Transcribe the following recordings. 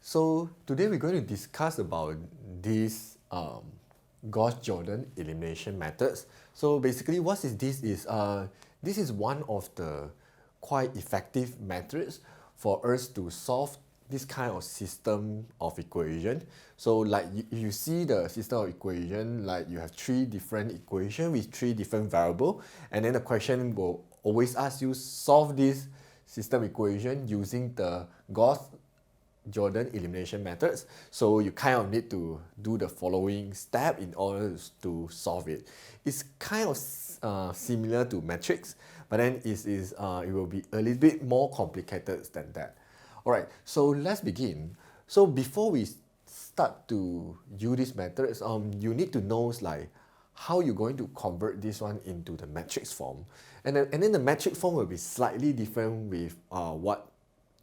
So today we're going to discuss about these Gauss-Jordan elimination methods. So basically what is this is one of the quite effective methods for us to solve this kind of system of equation. So like you see the system of equation, like you have three different equations with three different variables, and then the question will always ask you solve this system equation using the Gauss-Jordan elimination methods. So you kind of need to do the following step in order to solve it. It's kind of similar to matrix, but then it will be a little bit more complicated than that. Alright, so let's begin. So before we start to use these methods, you need to know like how you're going to convert this one into the matrix form. And then the matrix form will be slightly different with what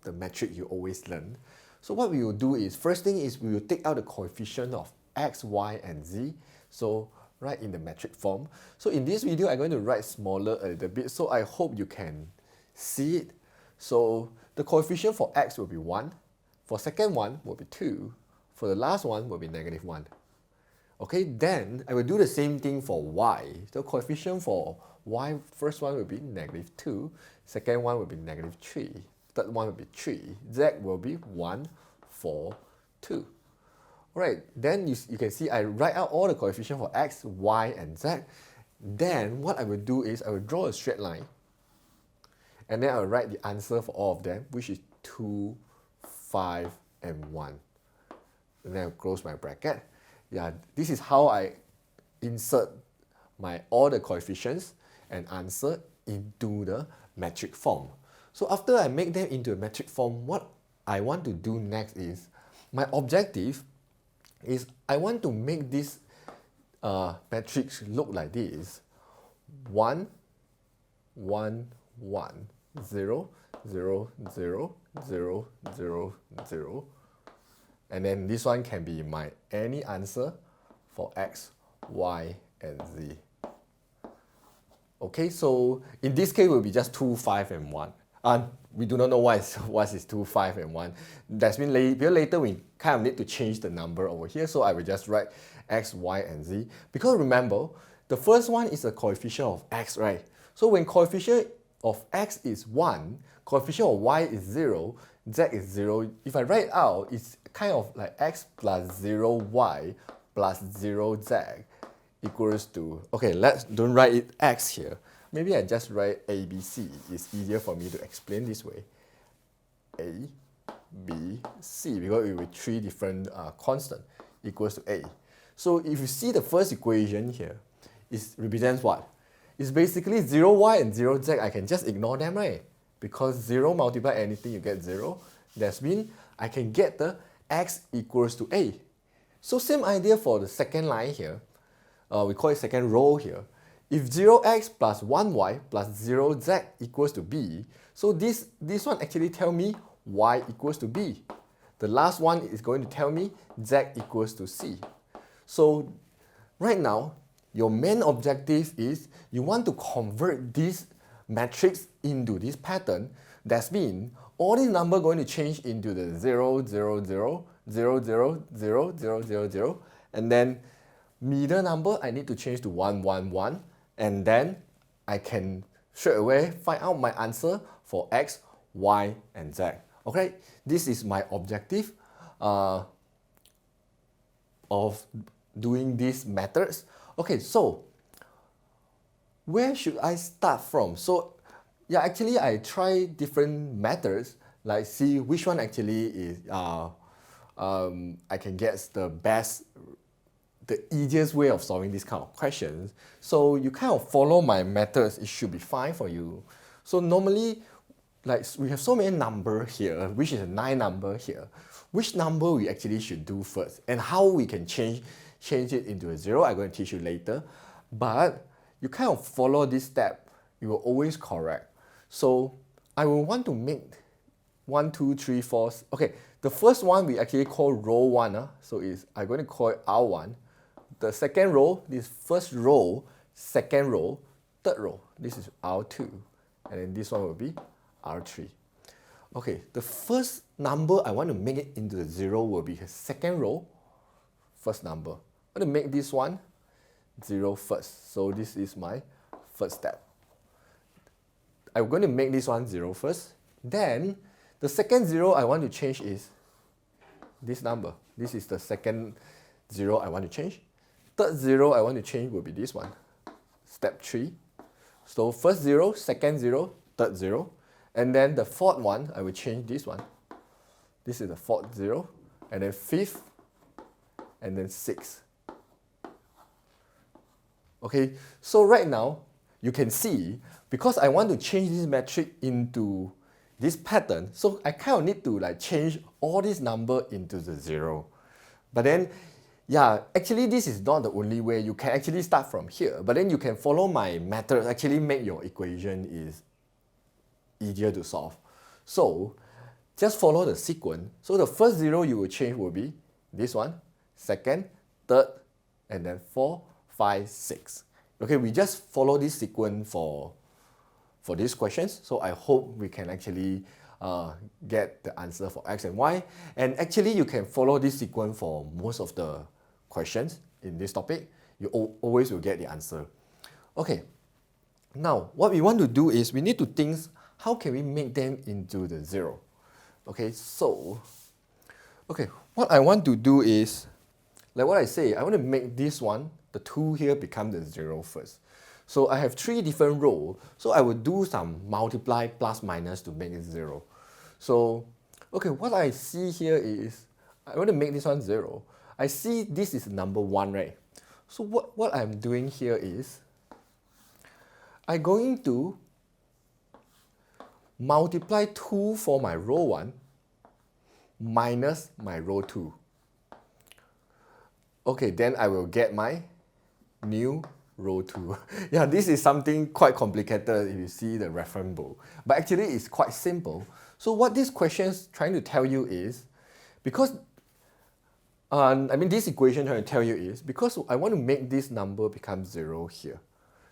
the metric you always learn. So what we will do is, first thing is we will take out the coefficient of x, y, and z. So write in the metric form. So in this video, I'm going to write smaller a little bit, so I hope you can see it. So the coefficient for x will be 1, for second one will be 2, for the last one will be -1. Okay, then I will do the same thing for y. The coefficient for y, first one will be -2, second one will be -3, third one will be 3, z will be 1, 4, 2. Alright, then you can see I write out all the coefficient for x, y, and z. Then what I will do is I will draw a straight line, and then I'll write the answer for all of them, which is 2, 5, and 1. And then I'll close my bracket. Yeah, this is how I insert all the coefficients and answer into the metric form. So after I make them into a metric form, what I want to do next is, my objective is I want to make this matrix look like this: 1, 1, 1, 0, 0, 0, 0, 0, 0. And then this one can be my any answer for x, y, and z. Okay, so in this case it will be just 2, 5, and 1. We do not know what is 2, 5, and 1. That's mean later we kind of need to change the number over here, so I will just write x, y, and z. Because remember, the first one is a coefficient of x, right? So when coefficient of x is 1, coefficient of y is 0, z is 0. If I write it out, it's kind of like x plus 0y plus 0z equals to, okay, don't write it x here. Maybe I just write ABC. It's easier for me to explain this way. A, B, C, because it will be three different constants equals to A. So if you see the first equation here, it represents what? It's basically 0y and 0z. I can just ignore them, right? Because 0 multiply anything, you get 0. That means I can get the x equals to A. So same idea for the second line here. We call it second row here. If 0x plus 1y plus 0z equals to b, so this one actually tell me y equals to b. The last one is going to tell me z equals to c. So right now, your main objective is you want to convert this matrix into this pattern. That means all these numbers going to change into the 0, 0, 0, 0, 0, 0, 0, 0, 0, and then middle number I need to change to 1, 1, 1, and then I can straight away find out my answer for x, y, and z. Okay, this is my objective of doing these methods. Okay, so where should I start from? So yeah, actually I try different methods, like see which one actually is I can get the easiest way of solving this kind of questions. So you kind of follow my methods, it should be fine for you. So normally, like we have so many numbers here, which is a 9 number here. Which number we actually should do first, and how we can change it into a 0, I'm going to teach you later. But you kind of follow this step, you will always correct. So I will want to make 1, 2, 3, 4. Okay, the first one we actually call row 1. So I'm going to call it R1. The second row, this first row, second row, third row, this is R2. And then this one will be R3. Okay, the first number I want to make it into the 0 will be the second row, first number. I want to make this one 0 first. So this is my first step. I'm going to make this one 0 first. Then the second 0 I want to change is this number. This is the second 0 I want to change. Third 0 I want to change will be this one. Step 3. So first 0, second 0, third 0. And then the fourth one, I will change this one. This is the fourth 0. And then fifth, and then sixth. Okay, so right now, you can see, because I want to change this metric into this pattern, so I kind of need to like change all this number into the 0. But then, yeah, actually this is not the only way. You can actually start from here, but then you can follow my method, actually make your equation is easier to solve. So just follow the sequence. So the first 0 you will change will be this one, second, third, and then 4, 5, 6. Okay, we just follow this sequence for these questions. So I hope we can actually get the answer for x and y. And actually you can follow this sequence for most of the questions in this topic. You always will get the answer. Okay, now what we want to do is we need to think how can we make them into the 0. Okay, so what I want to do is, like what I say, I want to make this one, the 2 here, become the 0 first. So I have 3 different rows, so I will do some multiply plus minus to make it 0. So, okay, what I see here is, I want to make this one 0. I see this is number 1, right? So what I'm doing here is, I'm going to multiply 2 for my row 1 minus my row 2. Okay, then I will get my new row 2. Yeah, this is something quite complicated if you see the reference book. But actually it's quite simple. So what this question is trying to tell you is, because, this equation trying to tell you is, because I want to make this number become 0 here.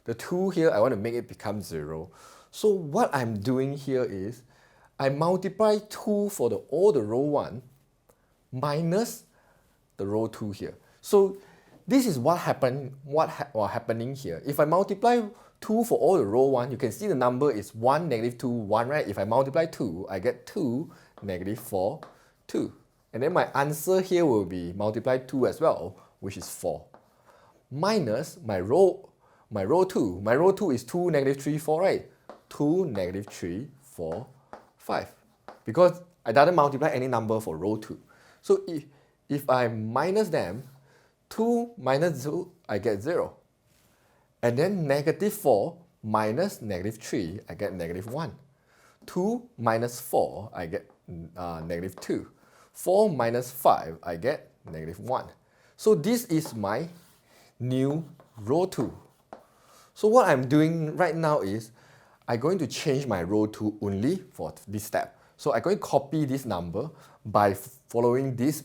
The 2 here, I want to make it become 0. So what I'm doing here is, I multiply 2 for all the row 1 minus the row 2 here. So this is what happening here. If I multiply 2 for all the row 1, you can see the number is 1, negative 2, 1, right? If I multiply 2, I get 2, negative 4, 2. And then my answer here will be multiply 2 as well, which is 4. Minus my row 2. My row 2 is 2, negative 3, 4, right? 2, negative 3, 4, 5. Because I didn't multiply any number for row 2. So if I minus them, 2 minus 2, I get 0. And then negative 4 minus negative 3, I get negative 1. 2 minus 4, I get negative 2. 4 minus 5, I get negative 1. So this is my new row 2. So what I'm doing right now is, I'm going to change my row 2 only for this step. So I'm going to copy this number by following this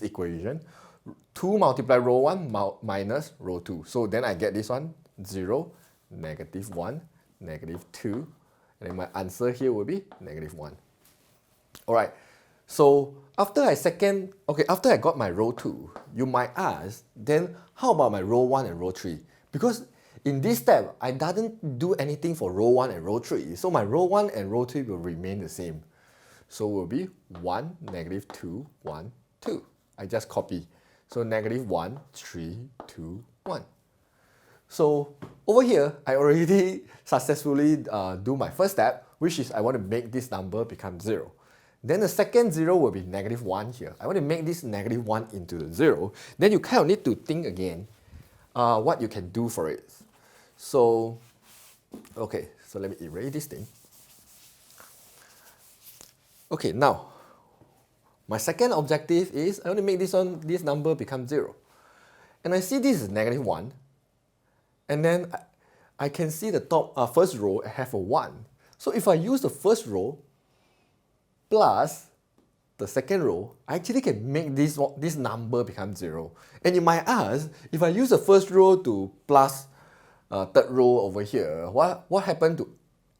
equation. 2 multiply row 1 minus row 2. So then I get this one, 0, negative 1, negative 2. And then my answer here will be negative 1. Alright, so after I got my row 2, you might ask, then how about my row 1 and row 3? Because in this step, I didn't do anything for row 1 and row 3. So my row 1 and row 3 will remain the same. So it will be 1, negative 2, 1, 2. I just copy. So negative 1, 3, 2, 1. So over here, I already successfully do my first step, which is I want to make this number become 0. Then the second 0 will be negative 1 here. I want to make this negative 1 into the 0. Then you kind of need to think again what you can do for it. So, okay, so let me erase this thing. Okay, now, my second objective is I want to make this number become 0. And I see this is negative 1. And then I can see the top first row have a 1. So if I use the first row plus the second row, I actually can make this number become 0. And you might ask, if I use the first row to plus third row over here, what happened to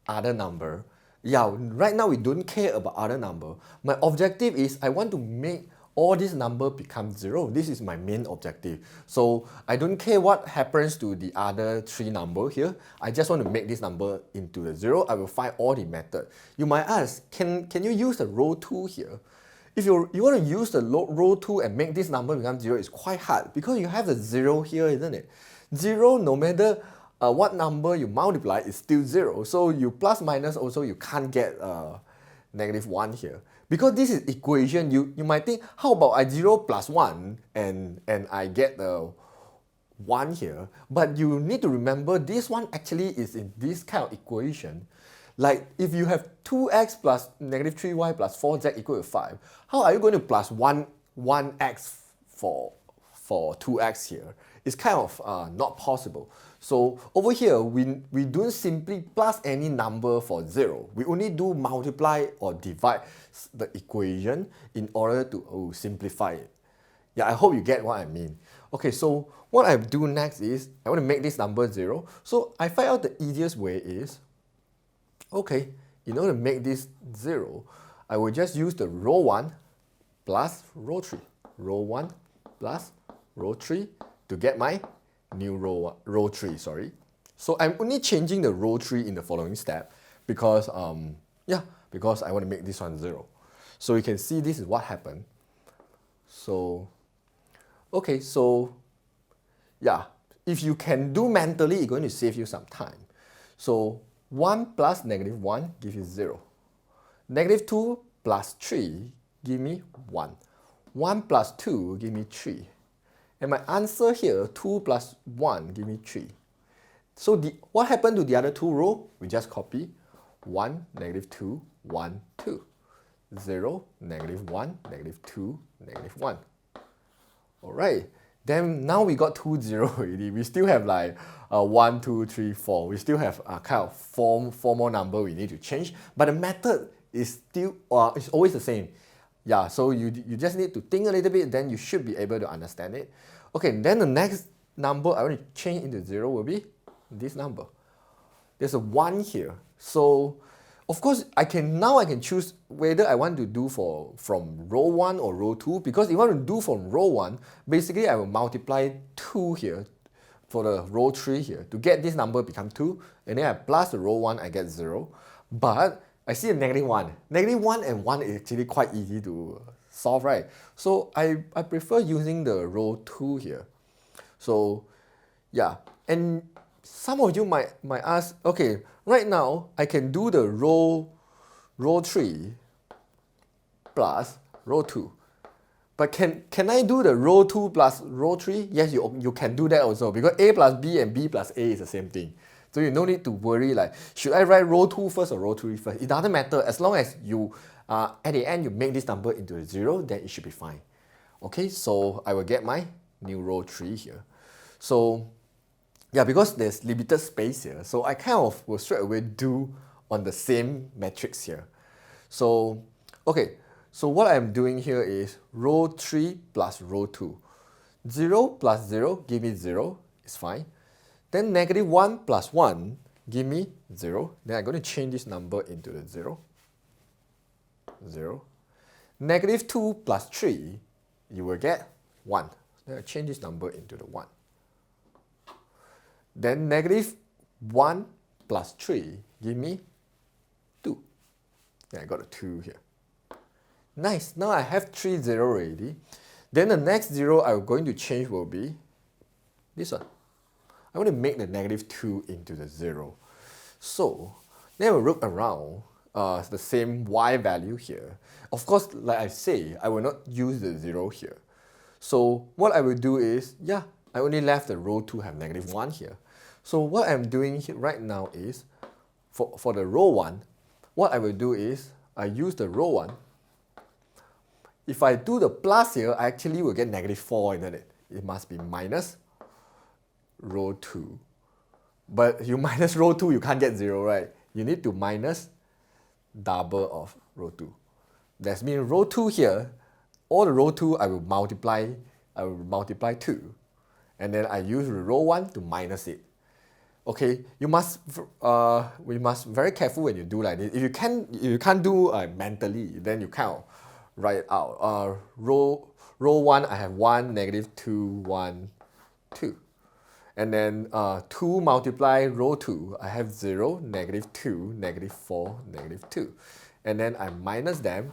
other number? yeah, right now we don't care about other number. My objective is I want to make all these number become 0. This is my main objective. So I don't care what happens to the other 3 number here. I just want to make this number into the 0. I will find all the method. You might ask, can you use the row 2 here? If you want to use the row 2 and make this number become 0, it's quite hard because you have the 0 here, isn't it? 0, no matter what number you multiply, is still 0. So you plus minus also, you can't get -1 here. Because this is equation, you might think, how about I 0 plus 1 and I get the 1 here. But you need to remember this one actually is in this kind of equation. Like if you have 2x plus -3y plus 4z equal to 5, how are you going to plus 1x for 2x here? It's kind of not possible. So over here, we don't simply plus any number for 0. We only do multiply or divide the equation in order to simplify it. Yeah, I hope you get what I mean. Okay, so what I do next is, I want to make this number 0. So I find out the easiest way is, okay, in order to make this 0, I will just use the row 1 plus row 3. Row 1 plus row 3 to get my new row 3, sorry. So I'm only changing the row 3 in the following step because, because I want to make this one 0. So you can see this is what happened. So, okay, so, yeah, if you can do mentally, it's going to save you some time. So 1 plus -1 gives you 0. -2 plus 3 give me 1. 1 plus 2 give me 3. And my answer here, 2 plus 1 give me 3. So what happened to the other 2 rows? We just copy 1, -2, 1, 2. 0, -1, -2, -1. Alright, then now we got 2 0 already. We still have like 1, 2, 3, 4. We still have kind of four more number we need to change. But the method is still, it's always the same. Yeah, so you just need to think a little bit, then you should be able to understand it. Okay, then the next number I want to change into 0 will be this number. There's a 1 here. So, of course, now I can choose whether I want to do from row 1 or row 2. Because if I want to do from row 1, basically I will multiply 2 here for the row 3 here to get this number become 2. And then I plus the row 1, I get 0. But I see a -1. -1 and 1 is actually quite easy to solve, right? So I prefer using the row 2 here. So yeah, and some of you might ask, okay, right now I can do the row 3 plus row 2. But can I do the row 2 plus row 3? Yes, you can do that also, because A plus B and B plus A is the same thing. So you no need to worry like, should I write row 2 first or row 3 first? It doesn't matter. As long as you, at the end, you make this number into a 0, then it should be fine. Okay, so I will get my new row 3 here. So, yeah, because there's limited space here, so I kind of will straight away do on the same matrix here. So, okay, so what I'm doing here is row 3 plus row 2. 0 plus 0 give me 0, it's fine. Then -1 plus 1 give me 0. Then I'm going to change this number into the 0. 0. -2 plus 3, you will get 1. Then I change this number into the 1. Then -1 plus 3 give me 2. Then I got a 2 here. Nice, now I have 3 0 already. Then the next 0 I'm going to change will be this one. I want to make the -2 into the 0. So then we'll look around the same y value here. Of course, like I say, I will not use the 0 here. So what I will do is, yeah, I only left the row 2 have -1 here. So what I'm doing here right now is, for the row 1, what I will do is, I use the row 1. If I do the plus here, I actually will get -4, isn't it? It must be minus row 2. But you minus row 2, you can't get 0, right? You need to minus double of row 2. That means row 2 here, all the row 2 I will multiply 2. And then I use row 1 to minus it. Okay, we must very careful when you do like this. If you can't do mentally, then you kind of write it out. Row 1, I have 1, -2, 1, 2. And then 2 multiply row 2, I have 0, -2, -4, -2. And then I minus them.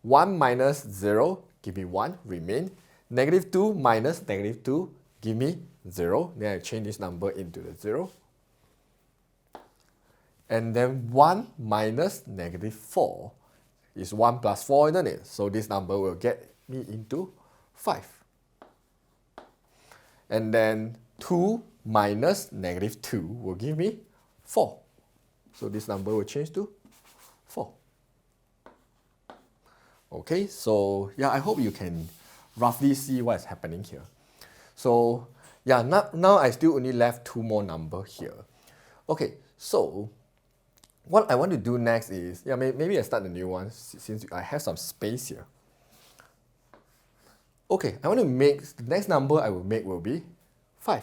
1 minus 0, give me 1, remain. -2 minus -2, give me 0. Then I change this number into the 0. And then 1 minus -4 is 1 plus 4, isn't it? So this number will get me into 5. And then 2 minus -2 will give me 4. So this number will change to 4. Okay, so yeah, I hope you can roughly see what is happening here. So yeah, now I still only left 2 more numbers here. Okay, so what I want to do next is, yeah, maybe I start a new one since I have some space here. Okay, I want to make, the next number I will make will be 5.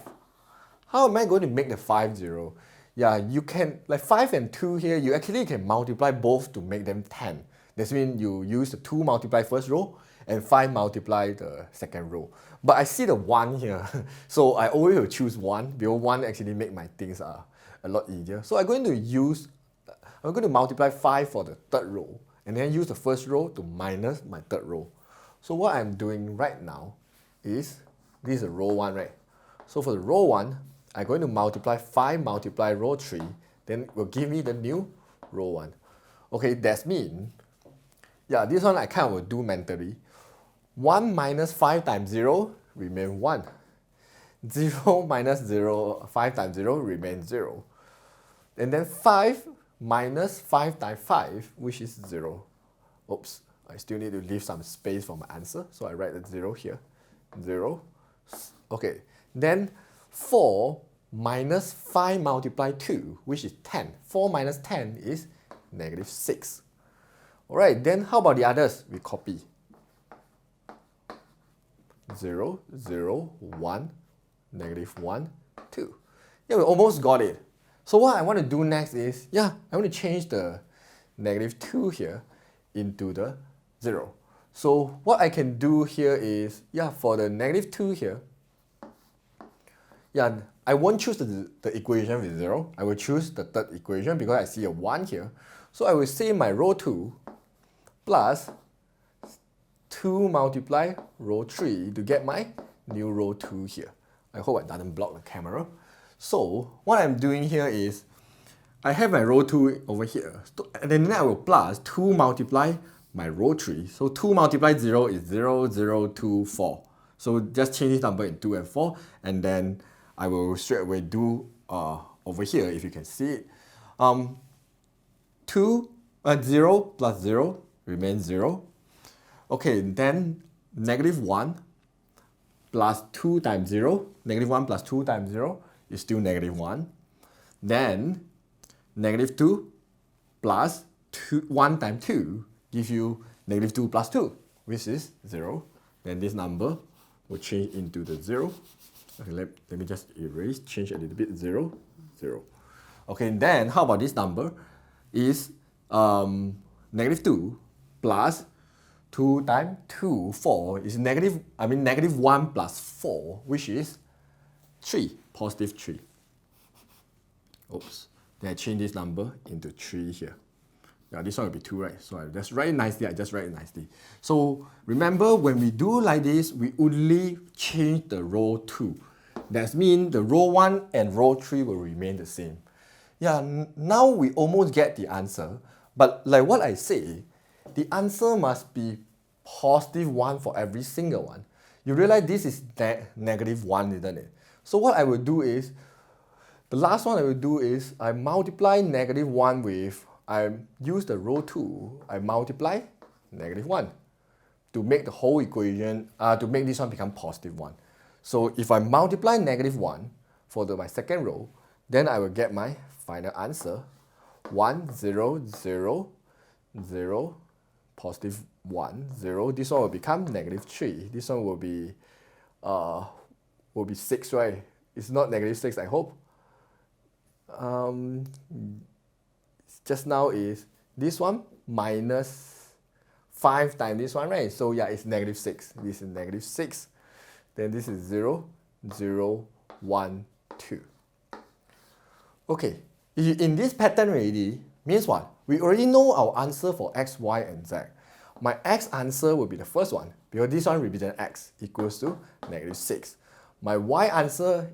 How am I going to make the 5 0? Yeah, you can, like 5 and 2 here, you actually can multiply both to make them 10. This means you use the 2 multiply first row and 5 multiply the second row. But I see the 1 here, so I always will choose 1 because 1 actually make my things a lot easier. So I'm going to multiply 5 for the third row and then use the first row to minus my third row. So what I'm doing right now is, this is a row 1, right? So for the row 1, I'm going to multiply 5 multiply row 3, then it will give me the new row 1. Okay, that means, yeah, this one I kind of will do mentally. 1 minus 5 times 0 remain 1. 0 minus 0, 5 times 0 remains 0. And then 5 minus 5 times 5, which is 0. Oops, I still need to leave some space for my answer, so I write the 0 here. 0. Okay, then 4 minus 5 multiply 2, which is 10. 4 minus 10 is -6. Alright, then how about the others? We copy. 0, 0, 1, -1, 2. Yeah, we almost got it. So what I want to do next is, yeah, I want to change the -2 here into the 0. So what I can do here is, yeah, for the -2 here, yeah, I won't choose the equation with 0. I will choose the third equation because I see a 1 here. So I will say my row 2 plus 2 multiply row 3 to get my new row 2 here. I hope I didn't block the camera. So what I'm doing here is, I have my row 2 over here, and then I will plus 2 multiply my row 3. So 2 multiply 0 is 0, 0, 2, 4. So just change this number in 2 and 4, and then I will straight away do over here, if you can see it. 0 plus 0 remains 0. Okay, then -1 plus 2 times 0, -1 plus 2 times 0 is still -1. Then -2 plus 1 times 2 gives you -2 plus 2, which is 0. Then this number will change into the 0. Okay, let me just erase, change a little bit, 0, 0. Okay, then how about this number is -2 plus 2 times 2, 4 is -1 plus 4, which is 3, positive 3. Oops, then I change this number into 3 here. Yeah, this one will be 2, right? So I just write it nicely, So remember, when we do like this, we only change the row 2. That means the row 1 and row 3 will remain the same. Yeah, now we almost get the answer, but like what I say, the answer must be +1 for every single one. You realize this is -1, isn't it? So what I will do is, the last one I will do is, I multiply -1 with, I use the row 2, I multiply -1 to make the whole equation, to make this one become +1. So if I multiply -1 for my second row, then I will get my final answer, 1, 0, 0, 0, +1, 0. This one will become -3. This one will be 6, right? It's not -6, I hope. just now is this one minus 5 times this one, right? So yeah, it's negative 6. This is negative 6. Then this is 0, 0, 1, 2. Okay, in this pattern already, means what? We already know our answer for x, y, and z. My x answer will be the first one, because this one represents x equals to negative 6. My y answer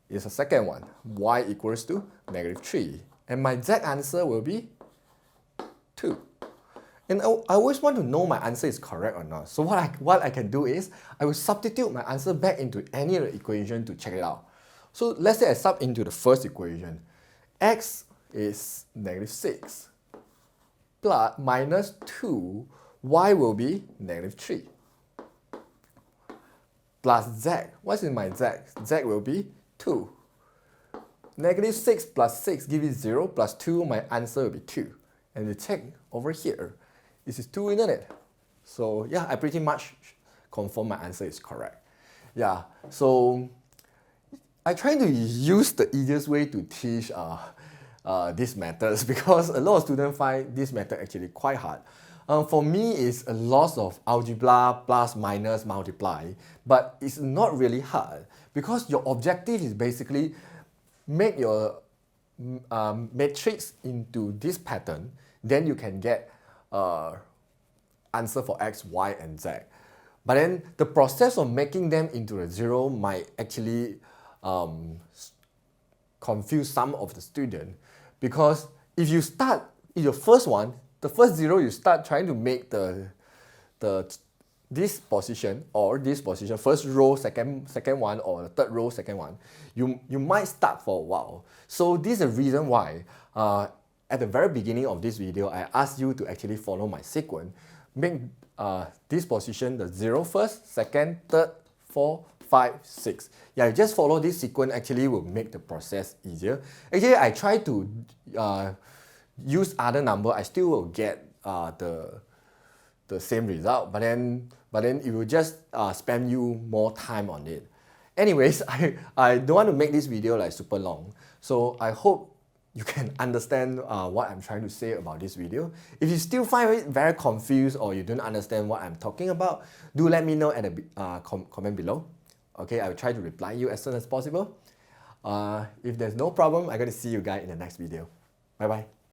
is the second one, y equals to negative 3. And my z answer will be 2. And I always want to know my answer is correct or not. So what I can do is, I will substitute my answer back into any of the equation to check it out. So let's say I sub into the first equation. X is negative 6 plus minus 2, y will be negative 3. Plus z. What's in my z? Z will be 2. Negative 6 plus 6 gives you 0 plus 2, my answer will be 2. And you check over here, this is 2, isn't it? So yeah, I pretty much confirm my answer is correct. Yeah, so I try to use the easiest way to teach these methods because a lot of students find this method actually quite hard. For me, it's a lot of algebra, plus, minus, multiply, but it's not really hard because your objective is basically make your matrix into this pattern, then you can get answer for x, y, and z. But then the process of making them into a 0 might actually confuse some of the students, because if you start in your first one, the first 0 you start trying to make this position or this position, first row, second one, or the third row, second one, you might start for a while. So this is the reason why at the very beginning of this video, I asked you to actually follow my sequence. Make this position the 0 first, second, third, 4, 5, 6. Yeah, you just follow this sequence actually will make the process easier. Actually, I try to use other number, I still will get the same result, but then it will just spam you more time on it. Anyways, I don't want to make this video like super long, so I hope you can understand what I'm trying to say about this video. If you still find it very confused or you don't understand what I'm talking about, do let me know at the comment below. Okay, I will try to reply you as soon as possible. If there's no problem, I'm going to see you guys in the next video. Bye bye.